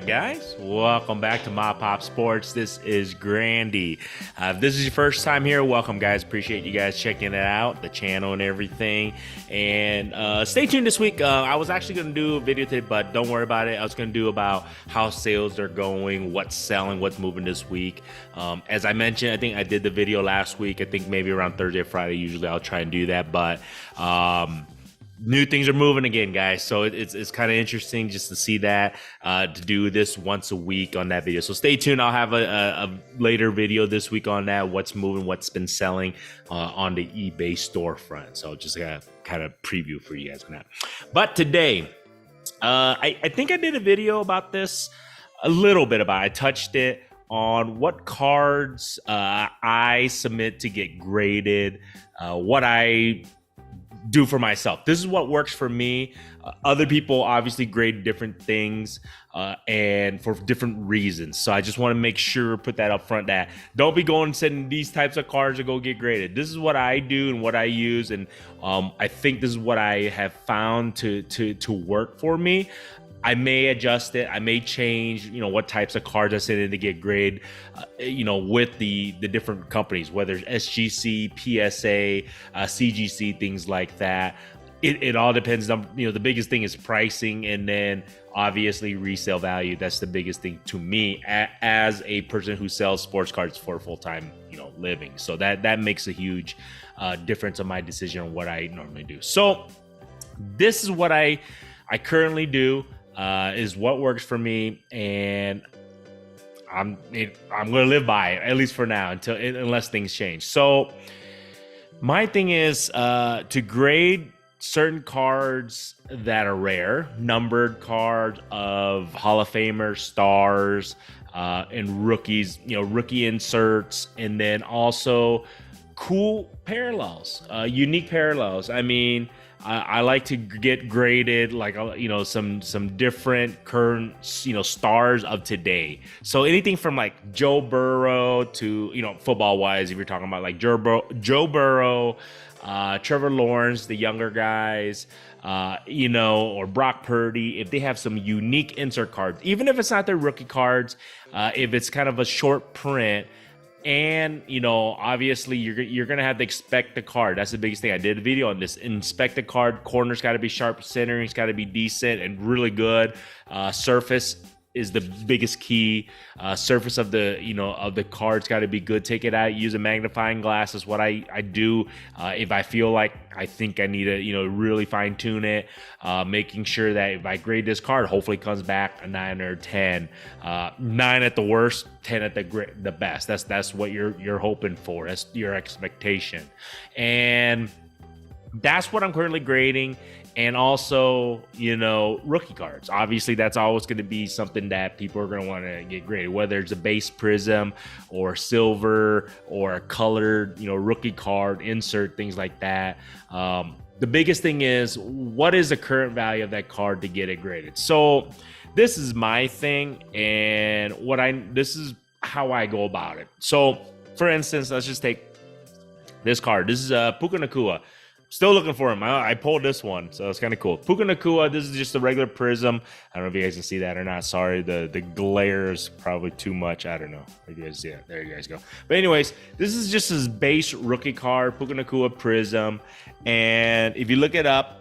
right, guys, welcome back to MAPOP Sports. This is Grandy. If this is your first time here, welcome, guys. Appreciate you guys checking it out, the channel and everything. And stay tuned this week. I was actually going to do a video today, but don't worry about it. I was going to do about how sales are going, what's selling, what's moving this week. As I mentioned, I think I did the video last week. I think maybe around Thursday or Friday. Usually I'll try and do that, but new things are moving again, guys. So it's kind of interesting just to see that, to do this once a week on that video. So stay tuned. I'll have a later video this week on that, what's moving, what's been selling on the eBay storefront. So just kind of preview for you guys on that. But today, I think I did a video about this, a little bit about it. I touched it on what cards I submit to get graded, what I do for myself. This is what works for me. Other people obviously grade different things and for different reasons. So I just want to make sure, put that up front, that don't be going and sending these types of cards to go get graded. This is what I do and what I use, and I think this is what I have found to work for me. I may adjust it. I may change, what types of cards I send in to get graded, with the different companies, whether it's SGC, PSA, CGC, things like that. It all depends on, the biggest thing is pricing, and then obviously resale value. That's the biggest thing to me as a person who sells sports cards for full-time, living. So that makes a huge difference on my decision on what I normally do. So this is what I currently do. Is what works for me, and I'm going to live by it, at least for now, unless things change. So my thing is to grade certain cards that are rare, numbered cards of Hall of Famers, stars, and rookies, rookie inserts, and then also cool parallels, unique parallels. I mean, I like to get graded like, some different current, stars of today. So anything from like Joe Burrow to, football wise, if you're talking about like Joe Burrow, Trevor Lawrence, the younger guys, or Brock Purdy, if they have some unique insert cards, even if it's not their rookie cards, if it's kind of a short print. And, obviously you're going to have to inspect the card. That's the biggest thing. I did a video on this. Inspect the card. Corner's got to be sharp. Centering's got to be decent and really good. Surface is the biggest key. Surface of the card's got to be good. Take it out. Use a magnifying glass is what I do. If I feel like I think I need to, really fine tune it. Making sure that if I grade this card, hopefully it comes back a 9 or 10. 9 at the worst, 10 at the best. That's what you're hoping for. That's your expectation. And that's what I'm currently grading. And also, rookie cards. Obviously, that's always going to be something that people are going to want to get graded, whether it's a base prism or silver or a colored, rookie card insert, things like that. The biggest thing is, what is the current value of that card to get it graded? So this is my thing, and this is how I go about it. So, for instance, let's just take this card. This is Puka Nacua. Still looking for him. I pulled this one, so it's kind of cool. Puka Nacua, this is just a regular prism. I don't know if you guys can see that or not. Sorry, the glare is probably too much. I don't know if you guys see it. There you guys go. But anyways, this is just his base rookie card, Puka Nacua prism. And if you look it up,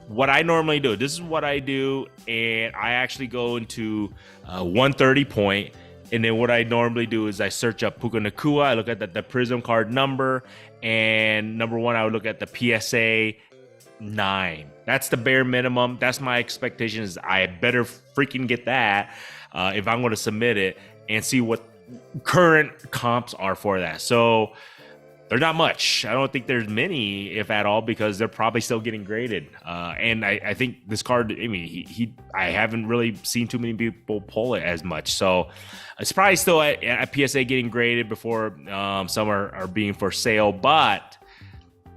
what I normally do, this is what I do, and I actually go into 130 point. And then what I normally do is I search up Puka Nacua. I look at the prism card number. And number one, I would look at the PSA 9. That's the bare minimum. That's my expectation, is I better freaking get that if I'm going to submit it, and see what current comps are for that. So they're not much. I don't think there's many, if at all, because they're probably still getting graded. And I think this card, I mean, I haven't really seen too many people pull it as much. So it's probably still at PSA getting graded before some are being for sale. But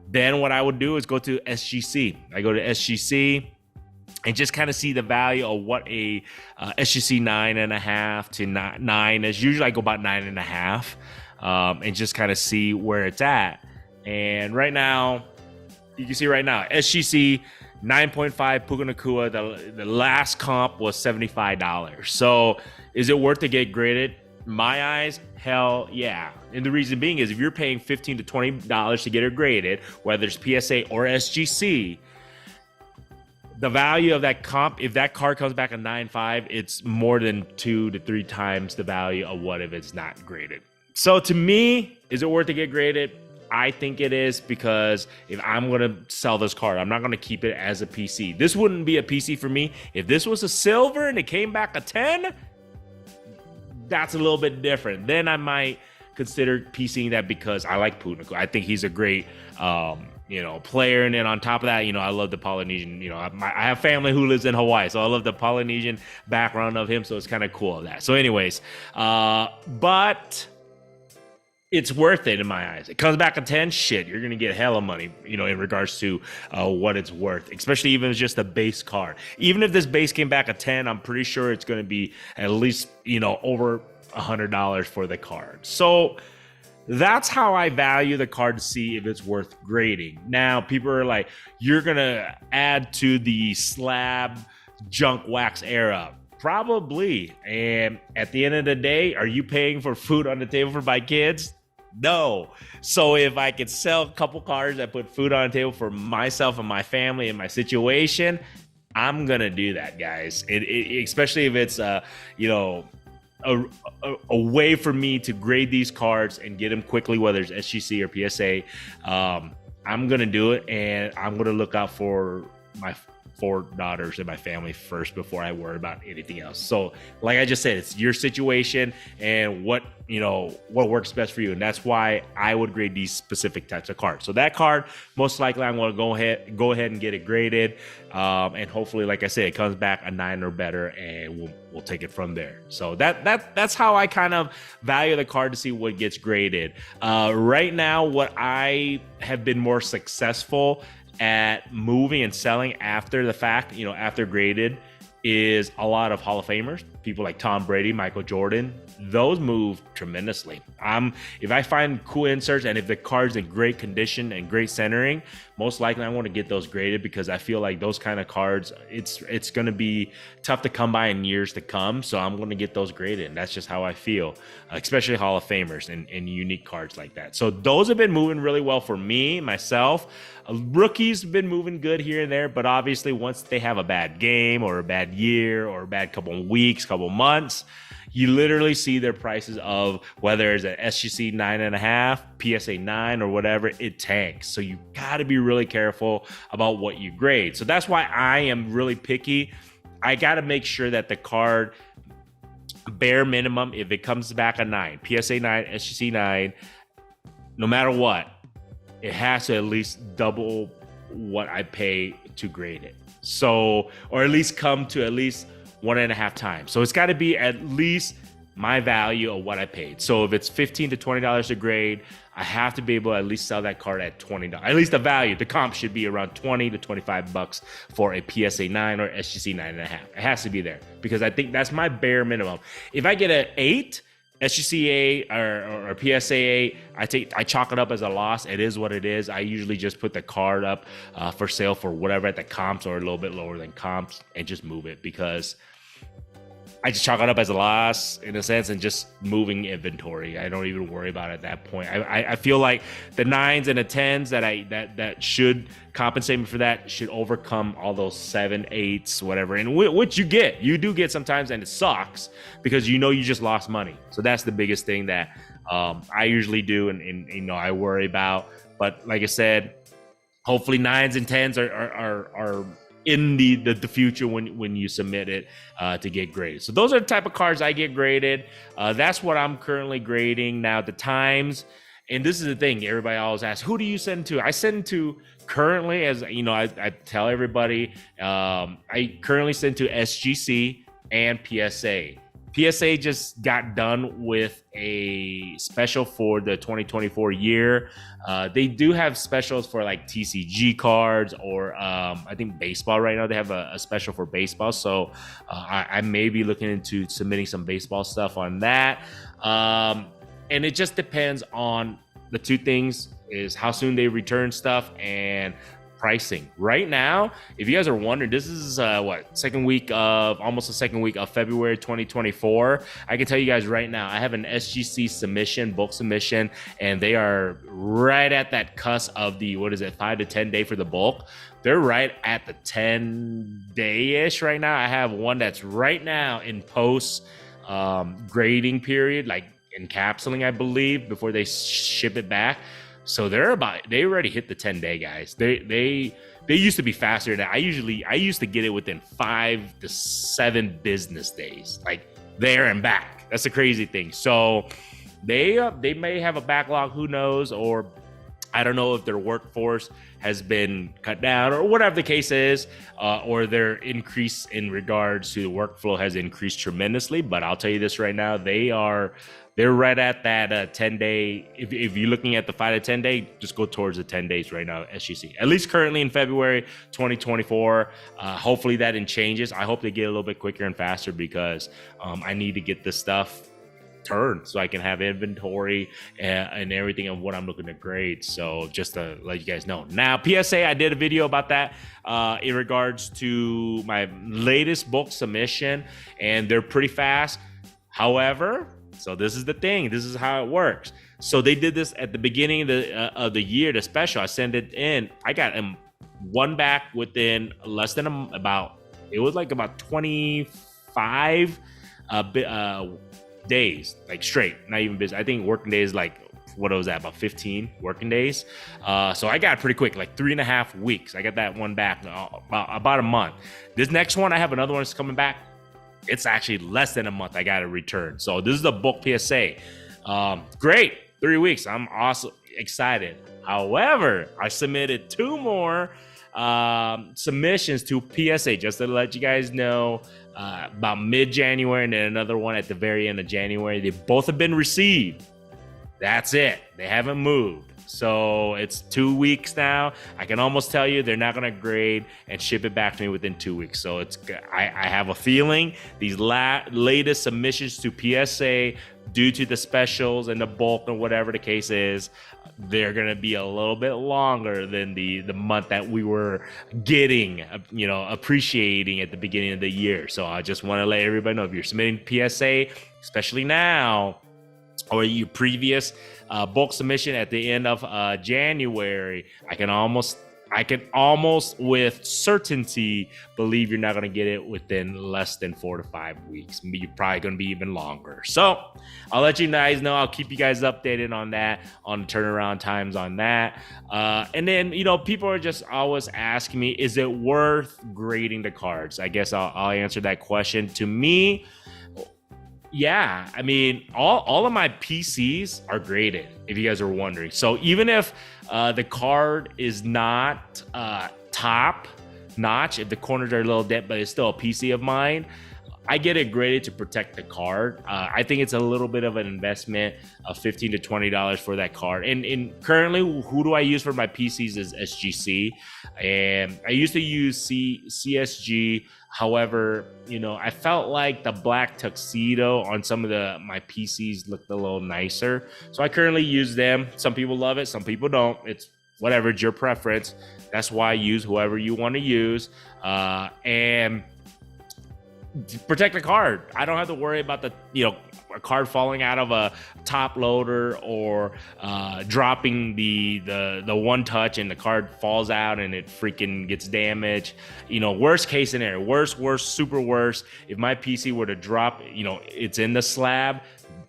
then what I would do is go to SGC. I go to SGC and just kind of see the value of what a SGC 9.5 to 9 is. Usually I go about 9.5. And just kind of see where it's at. And right now, you can see right now, SGC 9.5 Puka Nakua, the last comp was $75. So is it worth to get graded? In my eyes, hell yeah. And the reason being is if you're paying $15 to $20 to get it graded, whether it's PSA or SGC, the value of that comp, if that card comes back a 9.5, it's more than 2 to 3 times the value of what if it's not graded. So to me, is it worth to get graded? I think it is, because if I'm going to sell this card, I'm not going to keep it as a PC. This wouldn't be a PC for me. If this was a silver and it came back a 10, that's a little bit different. Then I might consider PCing that, because I like Puka. I think he's a great, player. And then on top of that, I love the Polynesian, I have family who lives in Hawaii, so I love the Polynesian background of him. So it's kind of cool of that. So anyways, but it's worth it in my eyes. It comes back a 10, shit, you're going to get hella money, in regards to what it's worth, especially even if it's just a base card. Even if this base came back a 10, I'm pretty sure it's going to be at least, over $100 for the card. So that's how I value the card to see if it's worth grading. Now, people are like, you're going to add to the slab junk wax era. Probably. And at the end of the day, are you paying for food on the table for my kids? No. So if I could sell a couple cards that put food on the table for myself and my family and my situation, I'm going to do that, guys. Especially if it's, a way for me to grade these cards and get them quickly, whether it's SGC or PSA. I'm going to do it, and I'm going to look out for my 4 daughters and my family first before I worry about anything else. So like I just said, it's your situation and what works best for you. And that's why I would grade these specific types of cards. So that card, most likely I'm going to go ahead and get it graded. And hopefully, like I said, it comes back a 9 or better, and we'll take it from there. So that's how I kind of value the card to see what gets graded. Right now, what I have been more successful at moving and selling after the fact, after graded, is a lot of Hall of Famers, people like Tom Brady, Michael Jordan. Those move tremendously. If I find cool inserts and if the card's in great condition and great centering, most likely I want to get those graded, because I feel like those kind of cards, it's going to be tough to come by in years to come. So I'm going to get those graded. And that's just how I feel, especially Hall of Famers and unique cards like that. So those have been moving really well for me, myself. Rookies have been moving good here and there, but obviously once they have a bad game or a bad year or a bad couple of weeks, couple of months, you literally see their prices of whether it's an SGC 9.5, PSA 9, or whatever, it tanks. So you got to be really careful about what you grade. So that's why I am really picky. I got to make sure that the card, bare minimum, if it comes back a 9, PSA 9, SGC 9, no matter what, it has to at least double what I pay to grade it. So, or at least come to at least 1.5 times. So it's got to be at least my value of what I paid. So if it's $15 to $20 to grade, I have to be able to at least sell that card at $20. At least the value, the comp should be around $20 to $25 for a PSA 9 or SGC 9.5. It has to be there, because I think that's my bare minimum. If I get an 8, SGCA or PSA, I chalk it up as a loss. It is what it is. I usually just put the card up for sale for whatever at the comps or a little bit lower than comps and just move it, because I just chalk it up as a loss in a sense and just moving inventory. I don't even worry about it at that point. I feel like the 9s and the 10s that should compensate me for that should overcome all those 7, 8s, whatever. And which you do get sometimes, and it sucks because you just lost money. So that's the biggest thing that I usually do and I worry about. But like I said, hopefully 9s and 10s are in the future when you submit it to get graded. So those are the type of cards I get graded. That's what I'm currently grading now. The times, and this is the thing, everybody always asks, who do you send to? I send to currently, as I tell everybody, I currently send to SGC and PSA. PSA just got done with a special for the 2024 year. They do have specials for like TCG cards or I think baseball right now. They have a special for baseball. So I may be looking into submitting some baseball stuff on that. And it just depends on the two things, is how soon they return stuff and pricing right now. If you guys are wondering, this is almost the second week of February 2024. I can tell you guys right now, I have an SGC bulk submission, and they are right at that cusp of the 5 to 10 day for the bulk. They're right at the 10-day-ish right now. I have one that's right now in post grading period, like encapsulating, I believe, before they ship it back. So they already hit the 10-day, guys. They used to be faster than that. I used to get it within 5 to 7 business days, like there and back. That's the crazy thing. So they may have a backlog, who knows, or I don't know if their workforce has been cut down or whatever the case is, or their increase in regards to the workflow has increased tremendously. But I'll tell you this right now, they're right at that 10-day. If you're looking at the 5 to 10-day, just go towards the 10 days right now, SGC. At least currently in February 2024. Hopefully that changes. I hope they get a little bit quicker and faster, because I need to get this stuff turned so I can have inventory and everything of what I'm looking to grade. So just to let you guys know. Now, PSA, I did a video about that in regards to my latest bulk submission, and they're pretty fast. However, so this is the thing. This is how it works. So they did this at the beginning of the year, the special. I sent it in. I got one back within less than about 25 days, like straight, not even busy. I think working days, like, what was that, about 15 working days? So I got it pretty quick, like 3.5 weeks. I got that one back about a month. This next one, I have another one that's coming back. It's actually less than a month. I got a return. So this is the bulk PSA. Great, 3 weeks. I'm also excited. However, I submitted 2 more submissions to PSA, just to let you guys know, about mid-January, and then another one at the very end of January. They both have been received. That's it. They haven't moved. So it's 2 weeks now. I can almost tell you they're not going to grade and ship it back to me within 2 weeks. So I have a feeling these latest submissions to PSA, due to the specials and the bulk and whatever the case is, they're going to be a little bit longer than the month that we were getting, appreciating at the beginning of the year. So I just want to let everybody know, if you're submitting PSA, especially now, or your previous bulk submission at the end of January, I can almost with certainty believe you're not going to get it within less than 4 to 5 weeks. You're probably going to be even longer. So I'll let you guys know. I'll keep you guys updated on that, on the turnaround times on that. And then, people are just always asking me, is it worth grading the cards? I guess I'll answer that question. To me, yeah, I mean, all of my PCs are graded, if you guys are wondering. So even if the card is not top notch, if the corners are a little dent, but it's still a PC of mine, I get it graded to protect the card. I think it's a little bit of an investment of $15 to $20 for that card. And currently, who do I use for my PCs is SGC. And I used to use CSG. However, I felt like the black tuxedo on some of my PCs looked a little nicer. So I currently use them. Some people love it, some people don't. It's whatever, it's your preference. That's why I use whoever you want to use. And protect the card. I don't have to worry about a card falling out of a top loader, or dropping the one touch and the card falls out and it freaking gets damaged. Worst case scenario, worst, super worst, if my PC were to drop, it's in the slab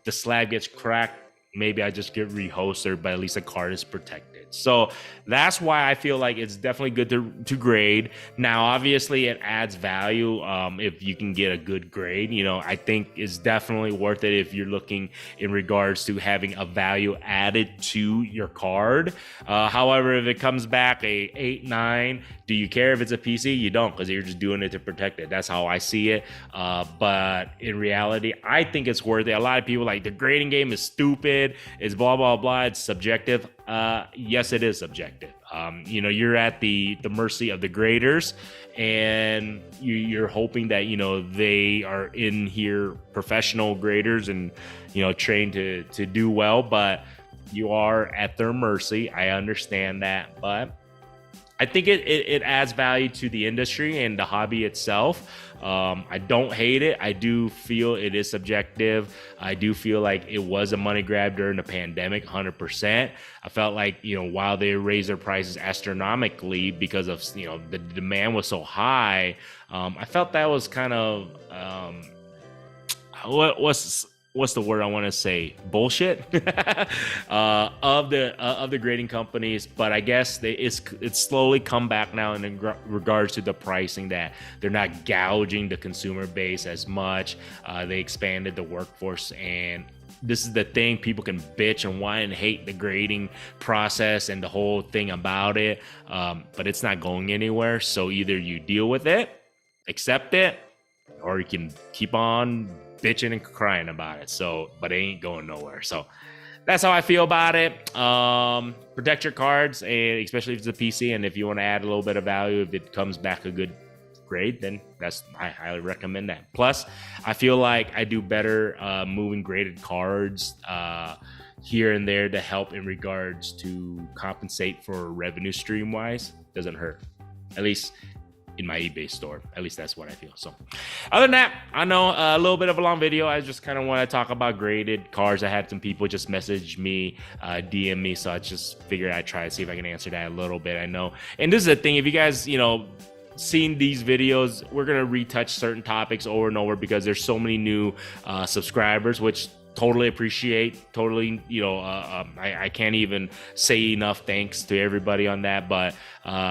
gets cracked, maybe I just get reholstered, but at least the card is protected. So that's why I feel like it's definitely good to grade. Now, obviously, it adds value if you can get a good grade. I think it's definitely worth it if you're looking in regards to having a value added to your card. However, if it comes back a 8, 9, do you care if it's a PC? You don't, because you're just doing it to protect it. That's how I see it. But in reality, I think it's worth it. A lot of people like the grading game is stupid. It's blah, blah, blah. It's subjective. Yes, it is subjective. You're at the mercy of the graders, and you're hoping that, they are in here professional graders and, trained to do well, but you are at their mercy. I understand that, but I think it adds value to the industry and the hobby itself. I don't hate it. I do feel it is subjective. I do feel like it was a money grab during the pandemic, 100%. I felt like, while they raised their prices astronomically because of, the demand was so high, I felt that was kind of, what's the word I want to say? Bullshit of the grading companies. But I guess it's slowly come back now in regards to the pricing, that they're not gouging the consumer base as much. They expanded the workforce, and this is the thing. People can bitch and whine and hate the grading process and the whole thing about it, but it's not going anywhere. So either you deal with it, accept it, or you can keep on bitching and crying about it. So, but it ain't going nowhere. So that's how I feel about it. Protect your cards, and especially if it's a PC, and if you want to add a little bit of value, if it comes back a good grade, then I highly recommend that. Plus, I feel like I do better moving graded cards here and there to help in regards to compensate for revenue stream wise. Doesn't hurt, at least in my eBay store. At least that's what I feel. So other than that, I know a little bit of a long video. I just kind of want to talk about graded cards. I had some people just message me, DM me, so I just figured I'd try to see if I can answer that a little bit. I know, and this is the thing, if you guys seen these videos, we're gonna retouch certain topics over and over because there's so many new subscribers, which totally appreciate. Totally, I can't even say enough thanks to everybody on that. But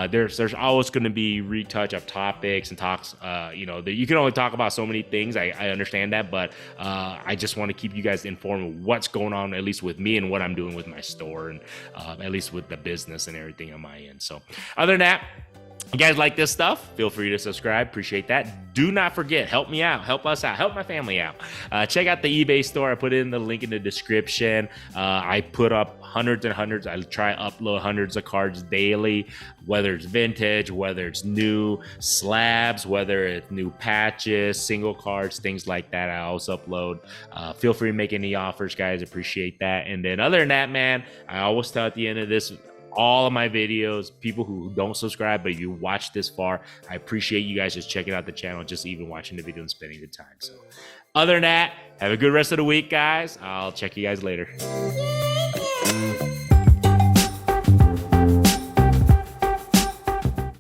there's always going to be retouch of topics and talks. You can only talk about so many things. I understand that, but I just want to keep you guys informed of what's going on, at least with me and what I'm doing with my store, and at least with the business and everything on my end. So other than that, you guys like this stuff, feel free to subscribe. Appreciate that. Do not forget, help me out, help us out, help my family out. Check out the eBay store. I put in the link in the description. I put up hundreds and hundreds. I try to upload hundreds of cards daily, whether it's vintage, whether it's new slabs, whether it's new patches, single cards, things like that. I also upload. Feel free to make any offers, guys. Appreciate that. And then other than that, man, I always tell at the end of this, all of my videos, people who don't subscribe, but you watch this far, I appreciate you guys just checking out the channel, just even watching the video and spending the time. So other than that, have a good rest of the week, guys. I'll check you guys later.